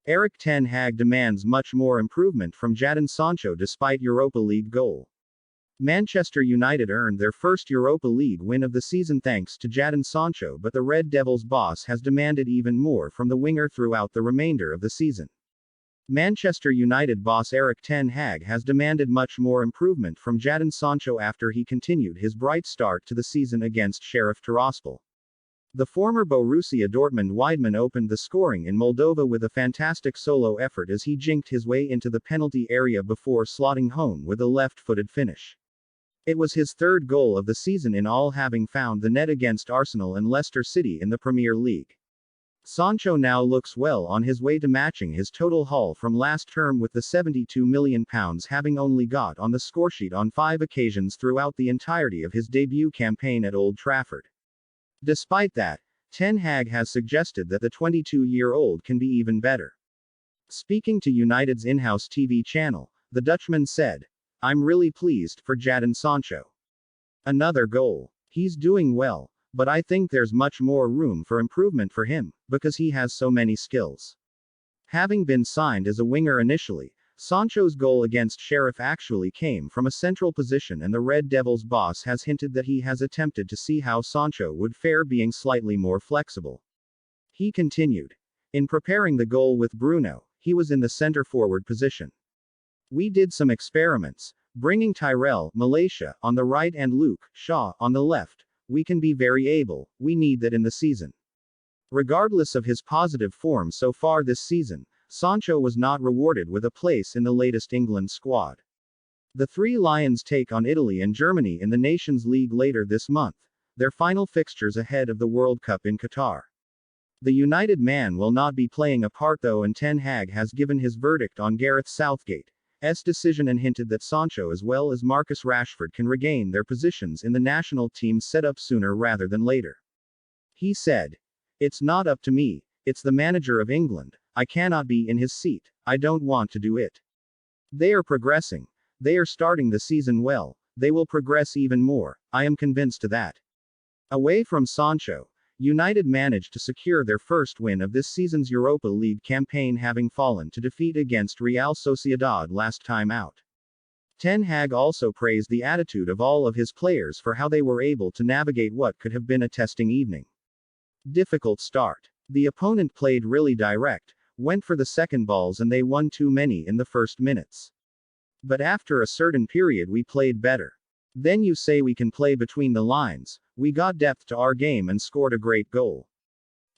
Erik Ten Hag demands much more improvement from Jadon Sancho despite Europa League goal. Manchester United earned their first Europa League win of the season thanks to Jadon Sancho, but the Red Devils' boss has demanded even more from the winger throughout the remainder of the season. Manchester United boss Erik Ten Hag has demanded much more improvement from Jadon Sancho after he continued his bright start to the season against Sheriff Tiraspol. The former Borussia Dortmund wideman opened the scoring in Moldova with a fantastic solo effort as he jinked his way into the penalty area before slotting home with a left-footed finish. It was his third goal of the season in all, having found the net against Arsenal and Leicester City in the Premier League. Sancho now looks well on his way to matching his total haul from last term, with the £72 million having only got on the scoresheet on 5 occasions throughout the entirety of his debut campaign at Old Trafford. Despite that, Ten Hag has suggested that the 22-year-old can be even better. Speaking to United's in-house TV channel, the Dutchman said, "I'm really pleased for Jadon Sancho. Another goal. He's doing well, but I think there's much more room for improvement for him, because he has so many skills." Having been signed as a winger initially, Sancho's goal against Sheriff actually came from a central position, and the Red Devils boss has hinted that he has attempted to see how Sancho would fare being slightly more flexible. He continued, "In preparing the goal with Bruno, he was in the center forward position. We did some experiments, bringing Tyrell, Malaysia, on the right and Luke Shaw on the left. We can be very able, we need that in the season." Regardless of his positive form so far this season, Sancho was not rewarded with a place in the latest England squad. The Three Lions take on Italy and Germany in the Nations League later this month, their final fixtures ahead of the World Cup in Qatar. The United man will not be playing a part though, and Ten Hag has given his verdict on Gareth Southgate's decision and hinted that Sancho as well as Marcus Rashford can regain their positions in the national team setup sooner rather than later. He said, "It's not up to me, it's the manager of England. I cannot be in his seat, I don't want to do it. They are progressing. They are starting the season well, they will progress even more, I am convinced of that." Away from Sancho, United managed to secure their first win of this season's Europa League campaign, having fallen to defeat against Real Sociedad last time out. Ten Hag also praised the attitude of all of his players for how they were able to navigate what could have been a testing evening. Difficult start. The opponent played really direct, went for the second balls, and they won too many in the first minutes. But after a certain period we played better. Then you say we can play between the lines, we got depth to our game and scored a great goal.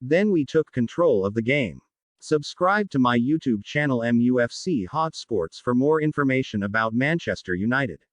Then we took control of the game. Subscribe to my YouTube channel MUFC Hot Sports for more information about Manchester United.